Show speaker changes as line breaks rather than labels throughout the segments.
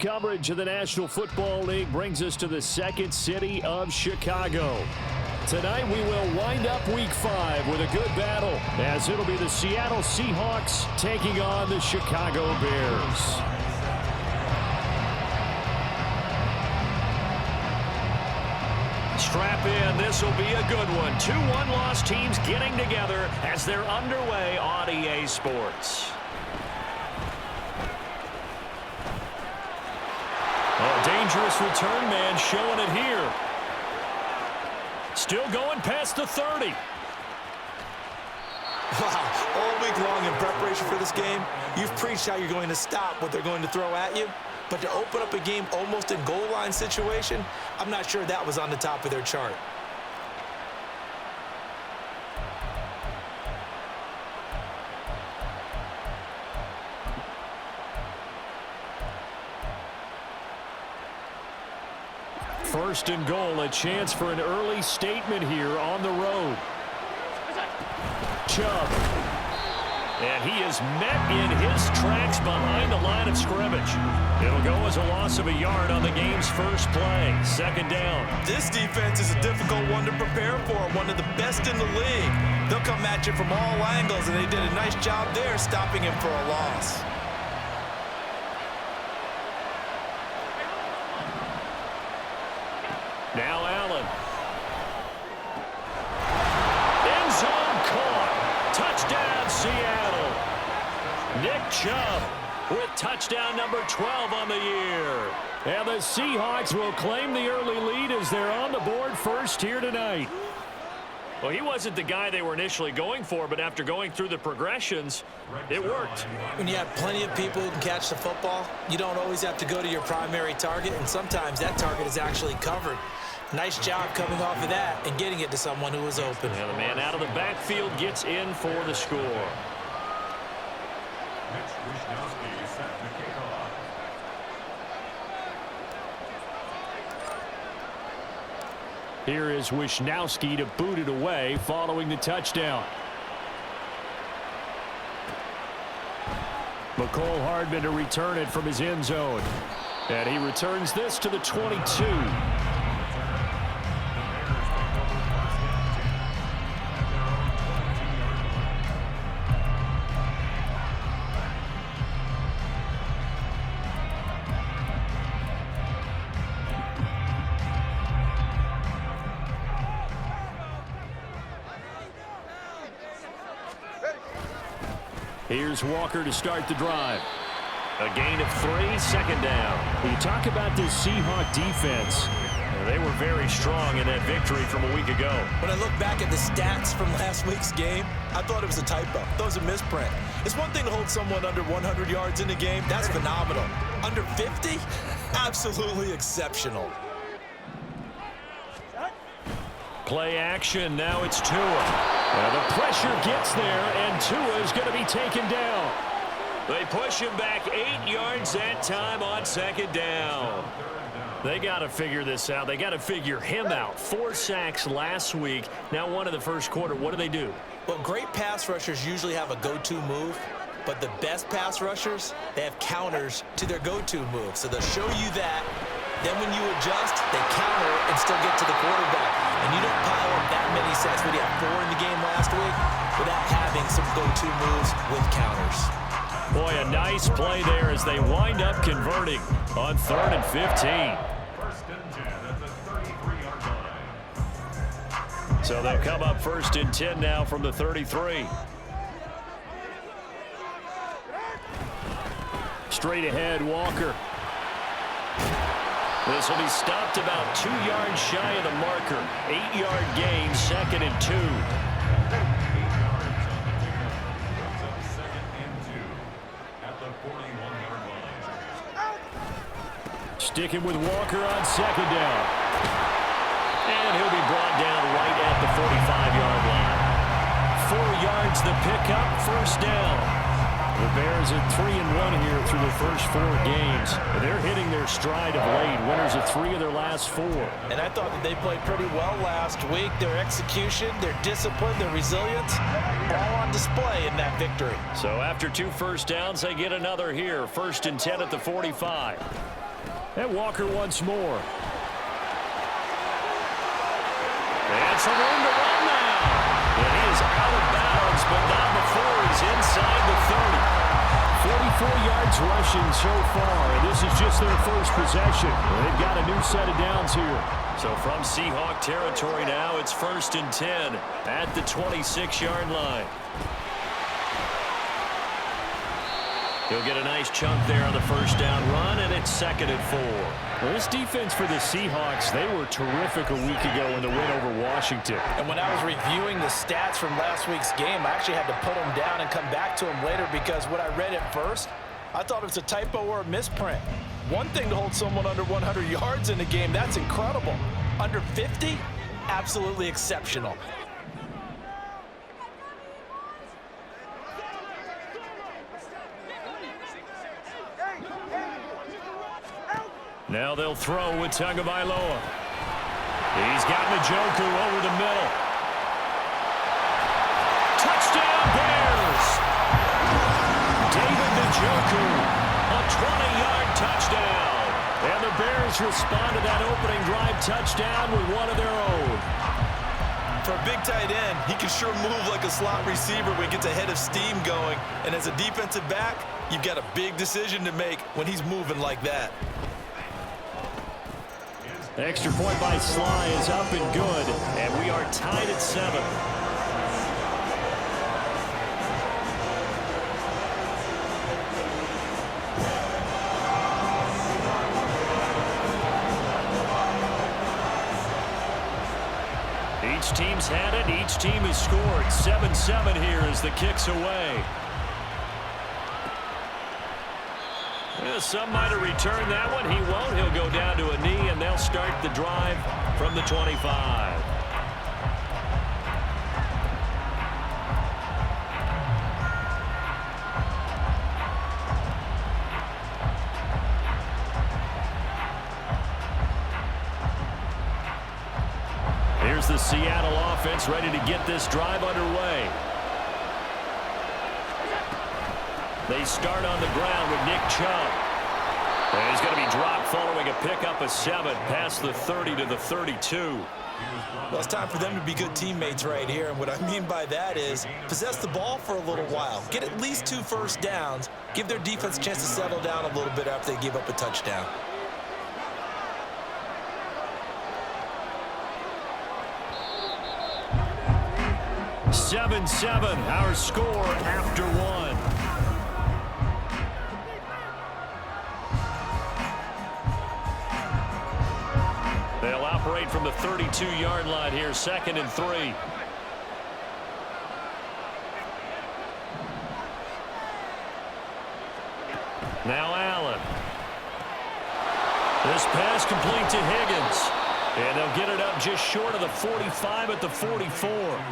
Coverage of the National Football League brings us to the second city of Chicago. Tonight we will wind up Week 5 with a good battle, as it'll be the Seattle Seahawks taking on the Chicago Bears. Strap in, this will be a good one. Two one-loss teams getting together as they're underway on EA Sports. A dangerous return man showing it here. Still going past the 30.
Wow, all week long in preparation for this game, you've preached how you're going to stop what they're going to throw at you. But to open up a game almost in goal line situation, I'm not sure that was on the top of their chart.
First and goal, a chance for an early statement here on the road. Chubb. And he is met in his tracks behind the line of scrimmage. It'll go as a loss of a yard on the game's first play. Second down.
This defense is a difficult one to prepare for, one of the best in the league. They'll come at you from all angles, and they did a nice job there stopping him for a loss.
Now Allen. End zone caught. Touchdown, Seattle. Nick Chubb with touchdown number 12 on the year. And the Seahawks will claim the early lead as they're on the board first here tonight. Well, he wasn't the guy they were initially going for, but after going through the progressions, it worked.
When you have plenty of people who can catch the football, you don't always have to go to your primary target, and sometimes that target is actually covered. Nice job coming off of that and getting it to someone who was open.
Yeah, the man out of the backfield gets in for the score. Here is Wishnowsky to boot it away following the touchdown. McCole Hardman to return it from his end zone. And he returns this to the 22. Here's Walker to start the drive. A gain of 3, second down. You talk about this Seahawk defense. They were very strong in that victory from a week ago.
When I look back at the stats from last week's game, I thought it was a typo. That was a misprint. It's one thing to hold someone under 100 yards in the game. That's phenomenal. Under 50? Absolutely exceptional.
Play action. Now it's Tua. The pressure gets there, and Tua is going to be taken down. They push him back 8 yards that time on second down. They got to figure this out. They got to figure him out. 4 sacks last week. Now one in the first quarter. What do?
Well, great pass rushers usually have a go-to move, but the best pass rushers, they have counters to their go-to move. So they'll show you that. Then when you adjust, they counter and still get to the quarterback. And you don't pile up that many sacks. We had 4 in the game last week without having some go-to moves with counters.
Boy, a nice play there as they wind up converting on 3rd and 15. So they'll come up 1st and 10 now from the 33. Straight ahead, Walker. This will be stopped about 2 yards shy of the marker. 8-yard gain, 2nd and 2. Sticking with Walker on 2nd down. And he'll be brought down right at the 45-yard line. 4 yards the pickup, 1st down. The Bears are 3-1 here through the first 4 games. They're hitting their stride of late. Winners of 3 of their last 4.
And I thought that they played pretty well last week. Their execution, their discipline, their resilience, all on display in that victory.
So after 2 first downs, they get another here. 1st and 10 at the 45. And Walker once more. And some room to run now. And he is out of bounds, but not before he's inside the 30. 44 yards rushing so far, and this is just their first possession. They've got a new set of downs here. So from Seahawk territory now, it's 1st and 10 at the 26-yard line. He'll get a nice chunk there on the first down run, and it's 2nd and 4. Well, this defense for the Seahawks, they were terrific a week ago in the win over Washington.
And when I was reviewing the stats from last week's game, I actually had to put them down and come back to them later because what I read at first, I thought it was a typo or a misprint. One thing to hold someone under 100 yards in a game, that's incredible. Under 50, absolutely exceptional.
Now they'll throw with Tagovailoa. He's got Njoku over the middle. Touchdown Bears! David Njoku, a 20-yard touchdown. And the Bears respond to that opening drive touchdown with one of their own.
For a big tight end, he can sure move like a slot receiver when he gets a head of steam going. And as a defensive back, you've got a big decision to make when he's moving like that.
The extra point by Sly is up and good, and we are tied at 7. Each team's had it. Each team has scored. 7-7 here as the kick's away. Some might have returned that one. He won't. He'll go down to a knee, and they'll start the drive from the 25. Here's the Seattle offense ready to get this drive underway. They start on the ground with Nick Chubb. And he's going to be dropped following a pickup of 7 past the 30 to the 32.
Well, it's time for them to be good teammates right here. And what I mean by that is possess the ball for a little while. Get at least 2 first downs. Give their defense a chance to settle down a little bit after they give up a touchdown.
Seven, our score after 1. They'll operate from the 32-yard line here, 2nd and 3. Now Allen. This pass complete to Higgins. And they'll get it up just short of the 45 at the 44.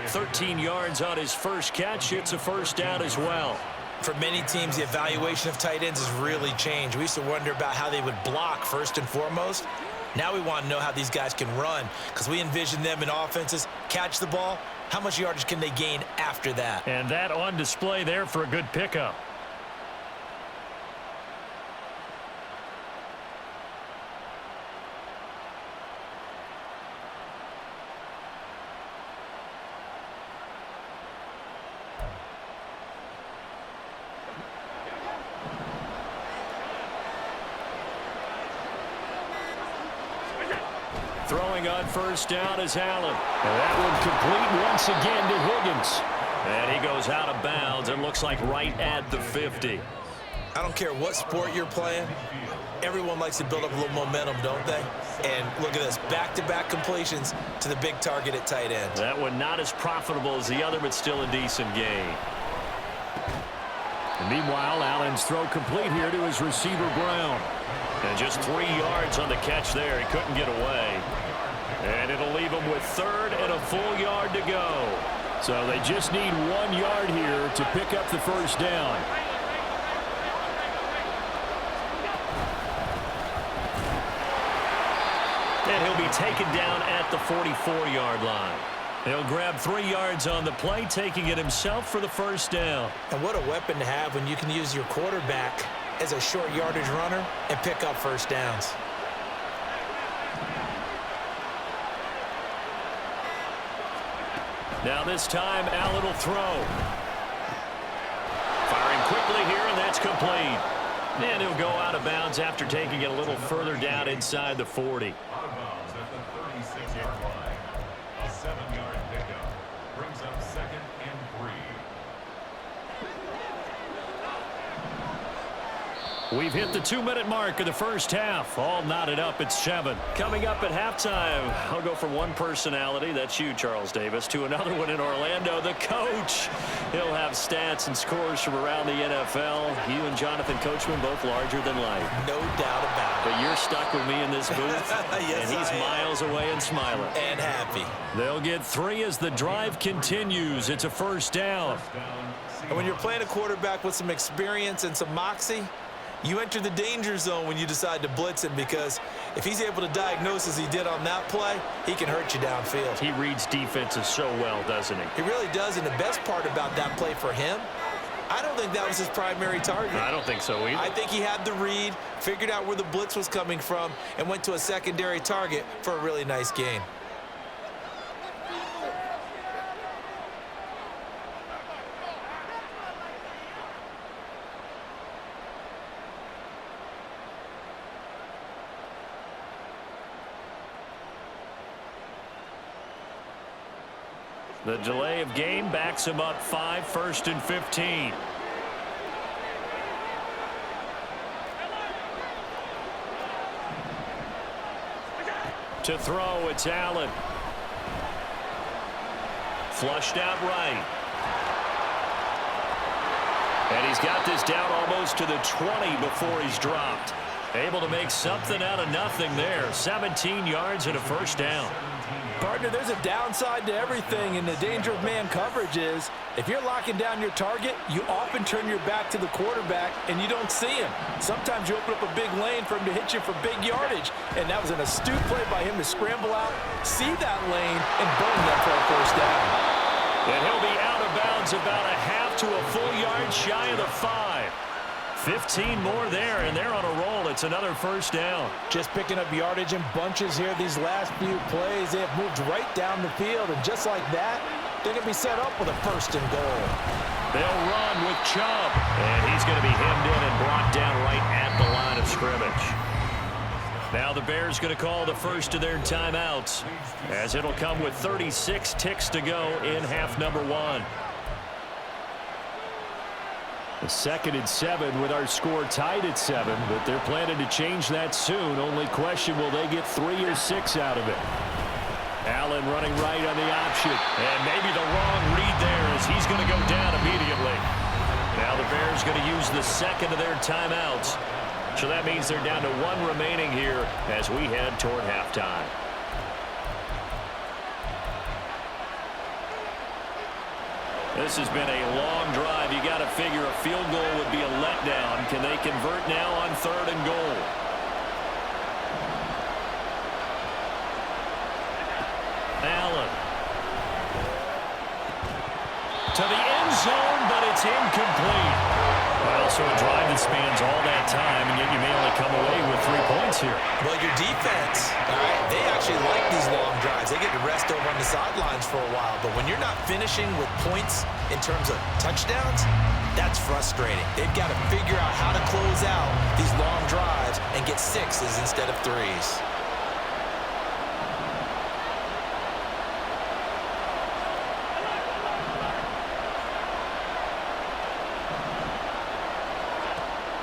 13 yards on his first catch. It's a first down as well.
For many teams, the evaluation of tight ends has really changed. We used to wonder about how they would block first and foremost. Now we want to know how these guys can run because we envision them in offenses, catch the ball, how much yardage can they gain after that?
And that on display there for a good pickup. Throwing on first down is Allen. And that one complete once again to Higgins. And he goes out of bounds. It looks like right at the 50.
I don't care what sport you're playing. Everyone likes to build up a little momentum, don't they? And look at this, back-to-back completions to the big target at tight end.
That one not as profitable as the other, but still a decent gain. And meanwhile, Allen's throw complete here to his receiver, Brown. And just 3 yards on the catch there. He couldn't get away. And it'll leave him with 3rd and a full yard to go. So they just need 1 yard here to pick up the first down. And he'll be taken down at the 44-yard line. He'll grab 3 yards on the play, taking it himself for the first down.
And what a weapon to have when you can use your quarterback as a short yardage runner and pick up first downs.
Now this time, Allen will throw. Firing quickly here, and that's complete. And he'll go out of bounds after taking it a little further down inside the 40.
Out of bounds at the 36-yard line. A 7-yard pickup brings up 2nd and 3.
We've hit the 2-minute mark of the first half. All knotted up at 7. Coming up at halftime, I'll go from one personality, that's you, Charles Davis, to another one in Orlando, the coach. He'll have stats and scores from around the NFL. You and Jonathan Coachman both larger than life.
No doubt about it.
But you're stuck with me in this booth,
Yes,
and he's miles away and smiling.
And happy.
They'll get 3 as the drive continues. It's a first down.
And when you're playing a quarterback with some experience and some moxie, you enter the danger zone when you decide to blitz him, because if he's able to diagnose as he did on that play, he can hurt you downfield.
He reads defenses so well, doesn't he?
He really does, and the best part about that play for him, I don't think that was his primary target.
I don't think so either.
I think he had the read, figured out where the blitz was coming from, and went to a secondary target for a really nice gain.
The delay of game backs him up 5, 1st and 15. To throw, it's Allen. Flushed out right. And he's got this down almost to the 20 before he's dropped. Able to make something out of nothing there. 17 yards and a first down.
Partner, there's a downside to everything, and the danger of man coverage is if you're locking down your target, you often turn your back to the quarterback and you don't see him. Sometimes you open up a big lane for him to hit you for big yardage, and that was an astute play by him to scramble out, see that lane, and burn them for a first down.
And he'll be out of bounds about a half to a full yard shy of the 5. 15 more there, and they're on a roll. It's another first down.
Just picking up yardage in bunches here these last few plays. They have moved right down the field, and just like that, they're going to be set up with a 1st and goal.
They'll run with Chubb, and he's going to be hemmed in and brought down right at the line of scrimmage. Now the Bears going to call the first of their timeouts, as it'll come with 36 ticks to go in half number 1. The 2nd and 7 with our score tied at 7, but they're planning to change that soon. Only question, will they get 3 or 6 out of it? Allen running right on the option, and maybe the wrong read there as he's going to go down immediately. Now the Bears going to use the 2nd of their timeouts. So that means they're down to 1 remaining here as we head toward halftime. This has been a long drive. You got to figure a field goal would be a letdown. Can they convert now on 3rd and goal? Allen. To the end zone, but it's incomplete. Well, so a drive that spans all that time, and yet you may only come away with 3 points here.
Well, your defense, all right, they actually like these long drives. They get to rest over on the sidelines for a while. But when you're not finishing with points in terms of touchdowns, that's frustrating. They've got to figure out how to close out these long drives and get 6s instead of 3s.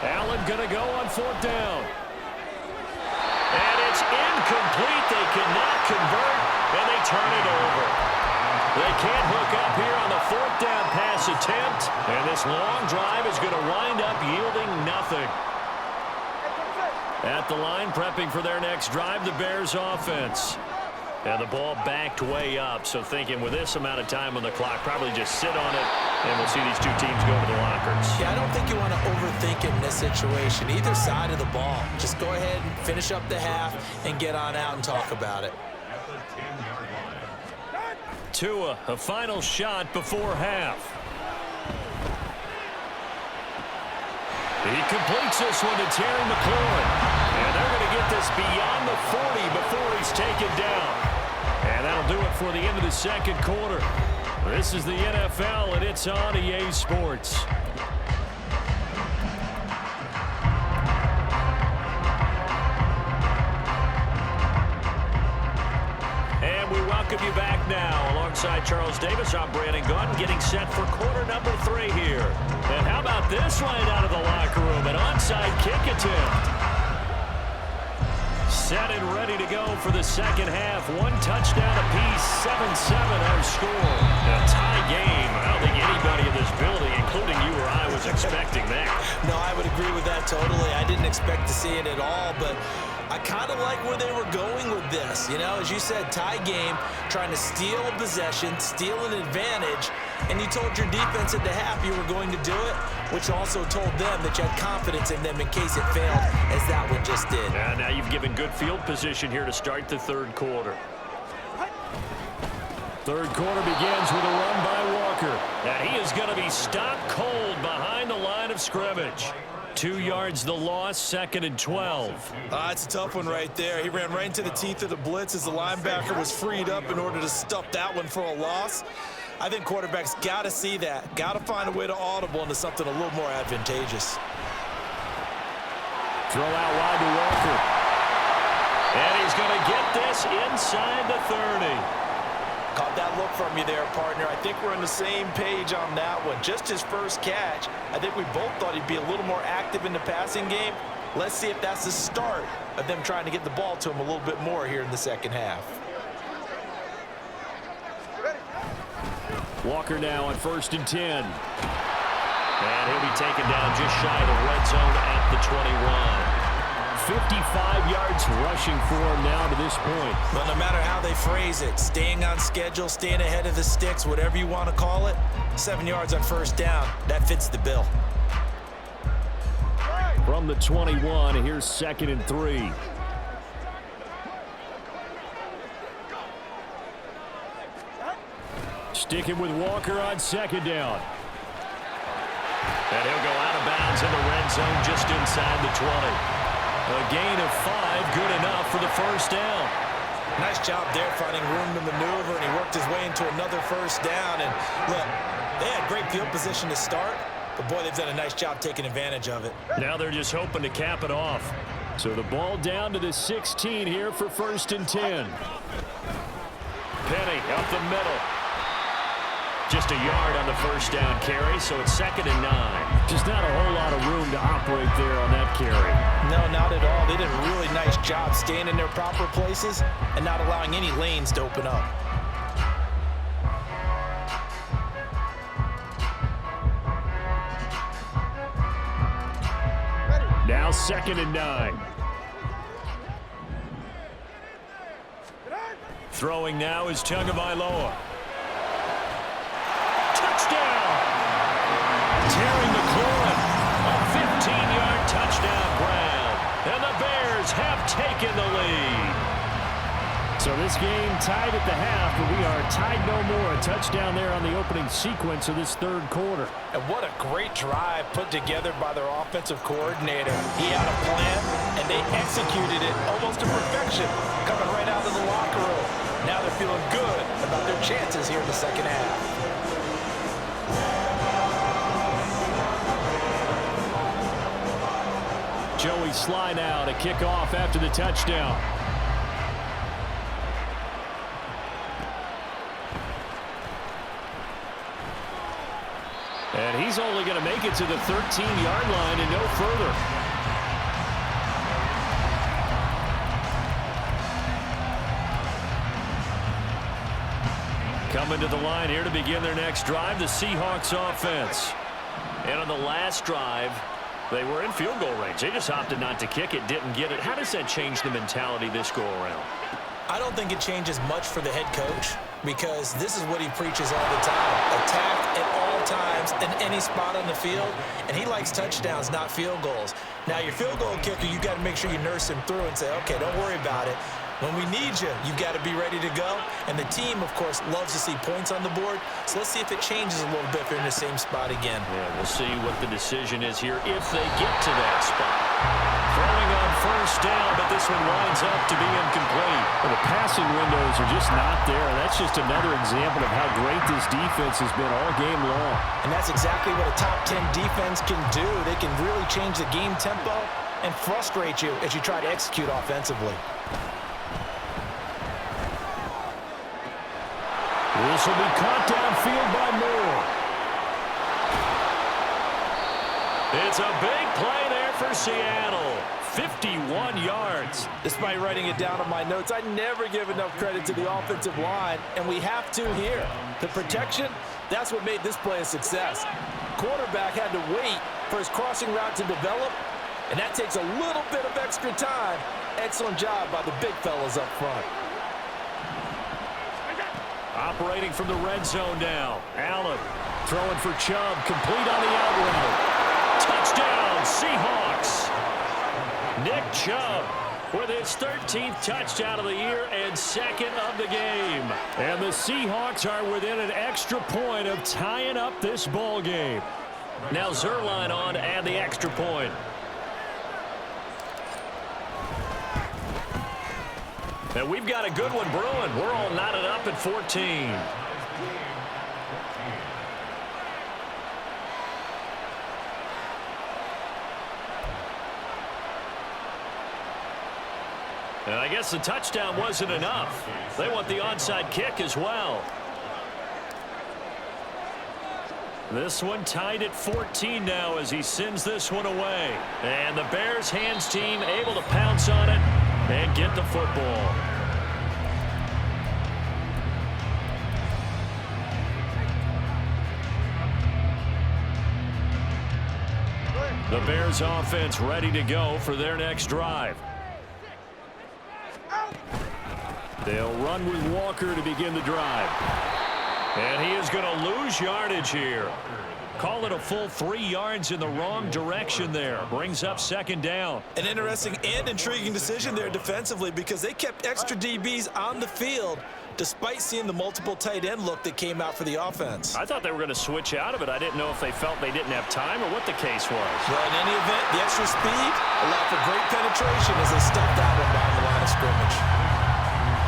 Allen going to go on 4th down. And it's incomplete. They cannot convert, and they turn it over. They can't hook up here on the 4th down pass attempt, and this long drive is going to wind up yielding nothing. At the line, prepping for their next drive, the Bears offense. And the ball backed way up, so thinking with this amount of time on the clock, probably just sit on it, and we'll see these two teams go to the lockers.
Yeah, I don't think you want to overthink in this situation, either side of the ball. Just go ahead and finish up the half and get on out and talk about it.
Tua, a final shot before half. He completes this one to Terry McLaurin. And they're going to get this beyond the 40 before he's taken down. And that'll do it for the end of the second quarter. This is the NFL, and it's on EA Sports. And we welcome you back now. Alongside Charles Davis, I'm Brandon Gunn, getting set for quarter number 3 here. And how about this line out of the locker room? An onside kick attempt. Set and ready to go for the second half. One touchdown apiece, 7-7 our score. A tie game. I don't think anybody in this building, including you or I, was expecting that.
No, I would agree with that totally. I didn't expect to see it at all, but I kind of like where they were going with this. You know, as you said, tie game, trying to steal a possession, steal an advantage, and you told your defense at the half you were going to do it, which also told them that you had confidence in them in case it failed, as that one just did.
Now you've given good field position here to start the third quarter. Third quarter begins with a run by Walker. And he is going to be stopped cold behind the line of scrimmage. 2 yards the loss, 2nd and 12.
It's a tough one right there. He ran right into the teeth of the blitz as the linebacker was freed up in order to stuff that one for a loss. I think quarterbacks got to see that. Got to find a way to audible into something a little more advantageous.
Throw out wide to Walker. And he's going to get this inside the 30.
Caught that look from you there, partner. I think we're on the same page on that one. Just his first catch. I think we both thought he'd be a little more active in the passing game. Let's see if that's the start of them trying to get the ball to him a little bit more here in the second half.
Walker now on 1st and 10. And he'll be taken down just shy of the red zone at the 21. 55 yards rushing for him now to this point.
But no matter how they phrase it, staying on schedule, staying ahead of the sticks, whatever you want to call it, 7 yards on first down, that fits the bill.
From the 21, here's 2nd and 3. Sticking with Walker on 2nd down. And he'll go out of bounds in the red zone just inside the 20. A gain of 5, good enough for the first down.
Nice job there finding room to maneuver, and he worked his way into another first down. And look, they had great field position to start, but boy, they've done a nice job taking advantage of it.
Now they're just hoping to cap it off. So the ball down to the 16 here for 1st and 10. Penny up the middle. Just a yard on the first down carry, so it's 2nd and 9. Just not a whole lot of room to operate there on that carry.
No, not at all. They did a really nice job staying in their proper places and not allowing any lanes to open up.
Now 2nd and 9. Throwing now is Tagovailoa. Touchdown! Terry McLaurin, a 15-yard touchdown grab. And the Bears have taken the lead. So this game tied at the half, but we are tied no more. A touchdown there on the opening sequence of this third quarter.
And what a great drive put together by their offensive coordinator. He had a plan, and they executed it almost to perfection, coming right out of the locker room. Now they're feeling good about their chances here in the second half.
Joey Sly now to kick off after the touchdown. And he's only going to make it to the 13-yard line and no further. Coming to the line here to begin their next drive, the Seahawks offense. And on the last drive, they were in field goal range. They just opted not to kick it, didn't get it. How does that change the mentality this go around?
I don't think it changes much for the head coach, because this is what he preaches all the time. Attack at all times in any spot on the field, and he likes touchdowns, not field goals. Now, your field goal kicker, you got to make sure you nurse him through and say, okay, don't worry about it. When we need you, you've got to be ready to go. And the team, of course, loves to see points on the board. So let's see if it changes a little bit if they're in the same spot again.
Yeah, we'll see what the decision is here if they get to that spot. Throwing on first down, but this one winds up to be incomplete.
Well, the passing windows are just not there. That's just another example of how great this defense has been all game long.
And that's exactly what a top 10 defense can do. They can really change the game tempo and frustrate you as you try to execute offensively.
This will be caught downfield by Moore. It's a big play there for Seattle. 51 yards.
Despite writing it down on my notes, I never give enough credit to the offensive line, and we have to here. The protection, that's what made this play a success. Quarterback had to wait for his crossing route to develop, and that takes a little bit of extra time. Excellent job by the big fellas up front.
Operating from the red zone now. Allen throwing for Chubb. Complete on the out route. Touchdown, Seahawks. Nick Chubb with his 13th touchdown of the year and second of the game. And the Seahawks are within an extra point of tying up this ball game. Now Zuerlein on to add the extra point. And we've got a good one brewing. We're all knotted up at 14. And I guess the touchdown wasn't enough. They want the onside kick as well. This one tied at 14 now as he sends this one away. And the Bears hands team able to pounce on it and get the football. The Bears offense ready to go for their next drive. They'll run with Walker to begin the drive. And he is going to lose yardage here. Call it a full 3 yards in the wrong direction there. Brings up second down.
An interesting and intriguing decision there defensively because they kept extra DBs on the field despite seeing the multiple tight end look that came out for the offense.
I thought they were going to switch out of it. I didn't know if they felt they didn't have time or what the case was.
Well, in any event, the extra speed allowed for great penetration as they stuffed that one down the line of scrimmage.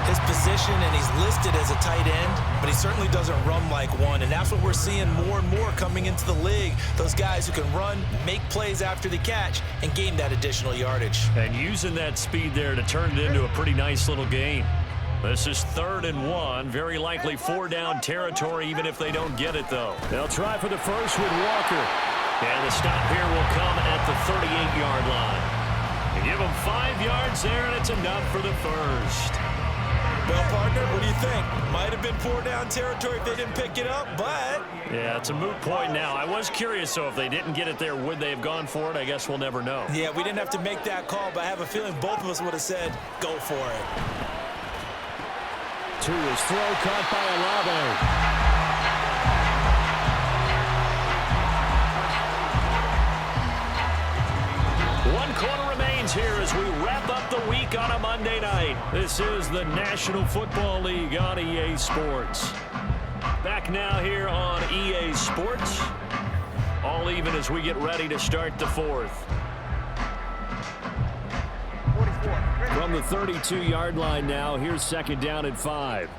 His position, and he's listed as a tight end, but he certainly doesn't run like one, and that's what we're seeing more and more coming into the league. Those guys who can run, make plays after the catch, and gain that additional yardage.
And using that speed there to turn it into a pretty nice little game. This is 3rd and 1, very likely 4-down territory even if they don't get it, though. They'll try for the first with Walker. And the stop here will come at the 38-yard line. They give them 5 yards there, and it's enough for the first.
Well, partner, what do you think? Might have been 4-down territory if they didn't pick it up, but...
Yeah, it's a moot point now. I was curious, so if they didn't get it there, would they have gone for it? I guess we'll never know.
Yeah, we didn't have to make that call, but I have a feeling both of us would have said, go for it.
To his throw, caught by
Olave. 1 quarter remains here as we wrap up the week on a Monday night. This is the National Football League on EA Sports. Back now here on EA Sports. All even as we get ready to start the 4th.
From the 32-yard line now, here's 2nd down and 5.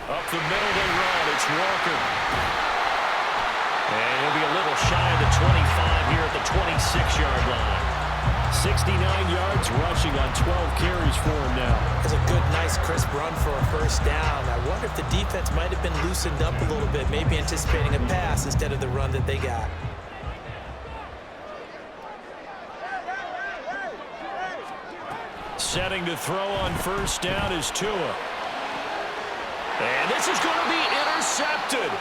Up the middle they run. It's Walker. And he'll be a little shy of the 25 here at the 26-yard line. 69 yards rushing on 12 carries for him now.
That's a good, nice, crisp run for a first down. I wonder if the defense might have been loosened up a little bit, maybe anticipating a pass instead of the run that they got.
Setting to throw on first down is Tua. And this is going to be intercepted.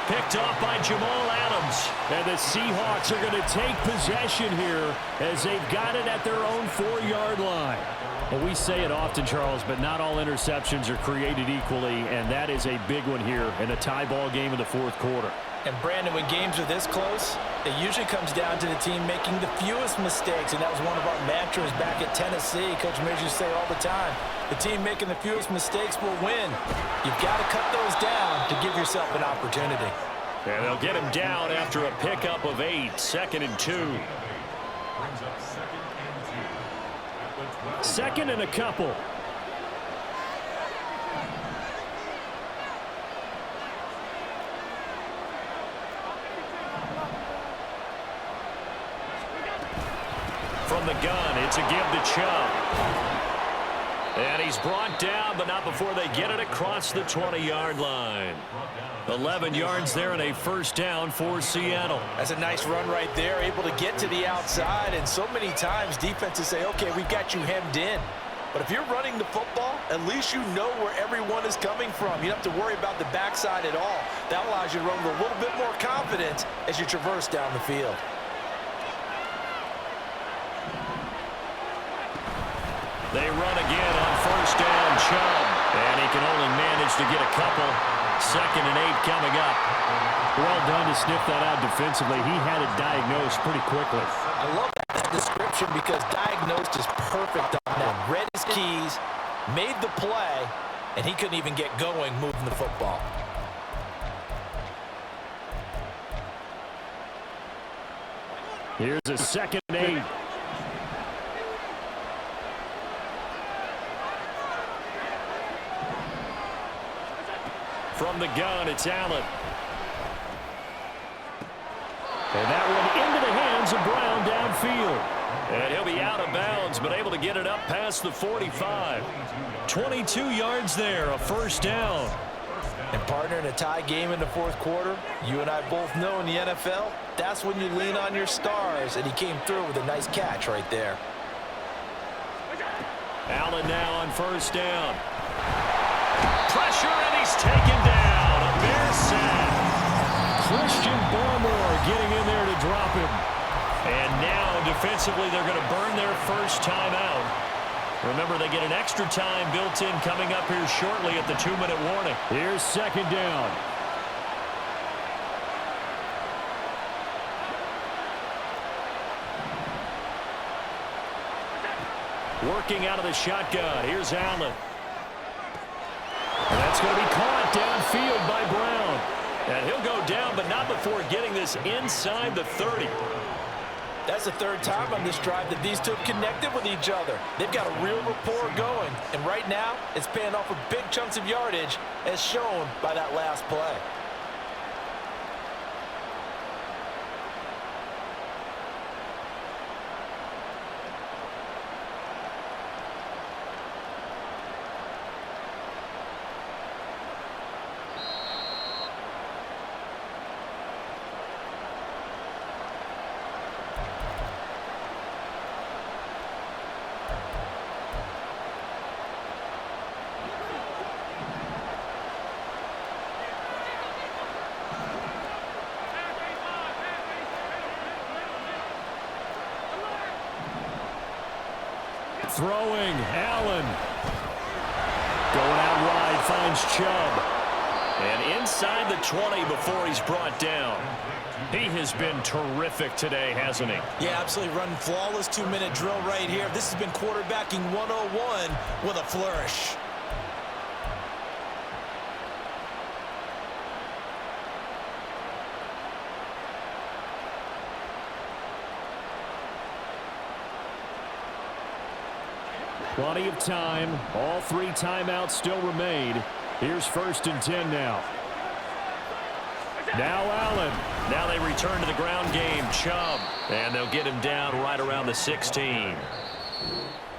Picked off by Jamal Adams.
And the Seahawks are going to take possession here as they've got it at their own 4-yard line. Well, we say it often, Charles, but not all interceptions are created equally, and that is a big one here in a tie ball game in the fourth quarter.
And, Brandon, when games are this close, it usually comes down to the team making the fewest mistakes, and that was one of our mantras back at Tennessee. Coach Mears used to say all the time, the team making the fewest mistakes will win. You've got to cut those down to give yourself an opportunity.
And they'll get him down after a pickup of 8, 2nd and 2.
Brings up 2nd and 2. At the 12.
2nd and a couple.
From the gun, it's a give to Chubb. And he's brought down, but not before they get it across the 20-yard line. 11 yards there and a first down for Seattle.
That's a nice run right there, able to get to the outside. And so many times defenses say, okay, we've got you hemmed in. But if you're running the football, at least you know where everyone is coming from. You don't have to worry about the backside at all. That allows you to run with a little bit more confidence as you traverse down the field.
They run again on first down, Chubb. And he can only manage to get a couple. 2nd and 8 coming up.
Well done to sniff that out defensively. He had it diagnosed pretty quickly.
I love that description because diagnosed is perfect on that. Read his keys, made the play, and he couldn't even get going moving the football.
Here's a 2nd and 8.
From the gun, it's Allen.
And that one into the hands of Brown downfield.
And he'll be out of bounds, but able to get it up past the 45. 22 yards there, a first down.
And, partner, in a tie game in the fourth quarter, you and I both know in the NFL, that's when you lean on your stars, and he came through with a nice catch right there.
Allen now on first down. Pressure, and he's taken down. A Bear sack.
Christian Barmore getting in there to drop him.
And now, defensively, they're going to burn their first timeout. Remember, they get an extra time built in coming up here shortly at the 2-minute warning.
Here's 2nd down.
Working out of the shotgun. Here's Allen. And that's going to be caught downfield by Brown. And he'll go down, but not before getting this inside the 30.
That's the third time on this drive that these two have connected with each other. They've got a real rapport going. And right now, it's paying off with big chunks of yardage, as shown by that last play.
Throwing, Allen. Going out wide, finds Chubb.
And inside the 20 before he's brought down. He has been terrific today, hasn't he?
Yeah, absolutely running flawless 2-minute drill right here. This has been quarterbacking 101 with a flourish.
Plenty of time. All 3 timeouts still remain. Here's 1st and 10 now. Now Allen.
Now they return to the ground game. Chubb. And they'll get him down right around the 16.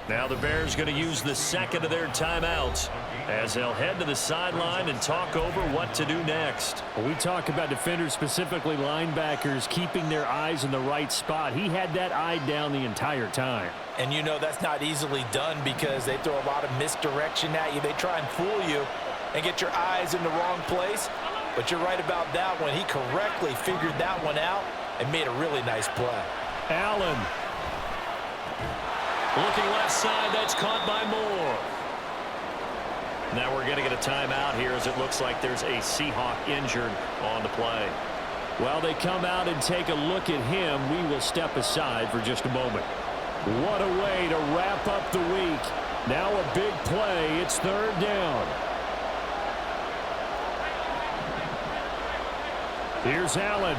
Now the Bears going to use the second of their timeouts as they'll head to the sideline and talk over what to do next.
When we talk about defenders, specifically linebackers, keeping their eyes in the right spot. He had that eye down the entire time.
And you know that's not easily done because they throw a lot of misdirection at you. They try and fool you and get your eyes in the wrong place. But you're right about that one. He correctly figured that one out and made a really nice play.
Allen.
Looking left side, that's caught by Moore. Now we're going to get a timeout here as it looks like there's a Seahawk injured on the play.
Well, they come out and take a look at him. We will step aside for just a moment. What a way to wrap up the week. Now a big play. It's third down. Here's Allen.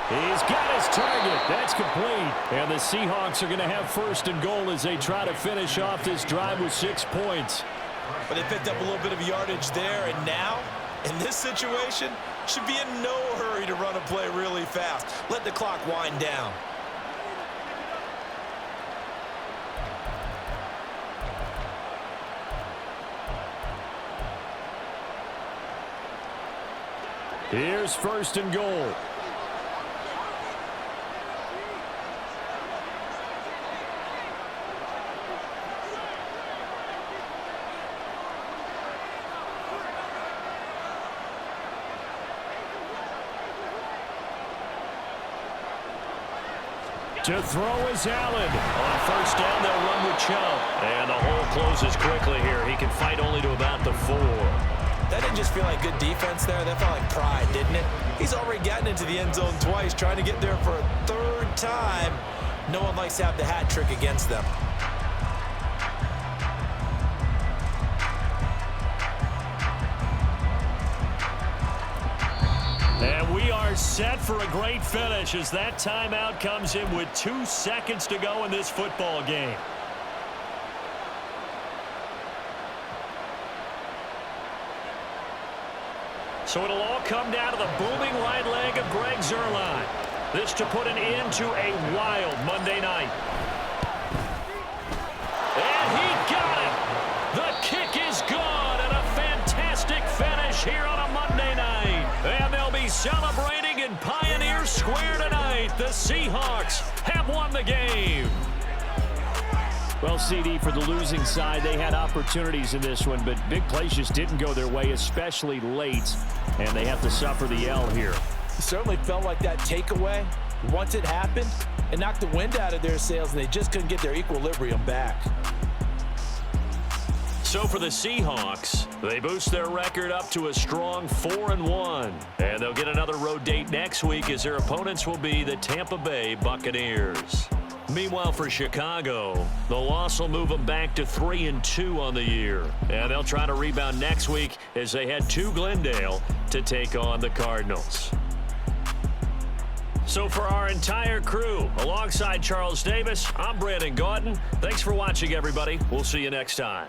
He's got his target. That's complete. And the Seahawks are going to have first and goal as they try to finish off this drive with 6 points.
But they picked up a little bit of yardage there, and now, in this situation, should be in no hurry to run a play really fast. Let the clock wind down.
Here's first and goal. To throw is Allen.
On first down, they'll run with Chubb. And the hole closes quickly here. He can fight only to about the 4.
That didn't just feel like good defense there. That felt like pride, didn't it? He's already gotten into the end zone twice, trying to get there for a third time. No one likes to have the hat trick against them.
And we are set for a great finish as that timeout comes in with 2 seconds to go in this football game. So it'll all come down to the booming right leg of Greg Zuerlein. This to put an end to a wild Monday night. And he got it! The kick is gone, and a fantastic finish here on a Monday night. And they'll be celebrating in Pioneer Square tonight. The Seahawks have won the game.
Well, CD, for the losing side, they had opportunities in this one, but big plays just didn't go their way, especially late, and they have to suffer the L here.
It certainly felt like that takeaway, once it happened, it knocked the wind out of their sails, and they just couldn't get their equilibrium back.
So for the Seahawks, they boost their record up to a strong 4-1. And they'll get another road date next week as their opponents will be the Tampa Bay Buccaneers. Meanwhile, for Chicago, the loss will move them back to 3-2 on the year. And they'll try to rebound next week as they head to Glendale to take on the Cardinals. So for our entire crew, alongside Charles Davis, I'm Brandon Gaudin. Thanks for watching, everybody. We'll see you next time.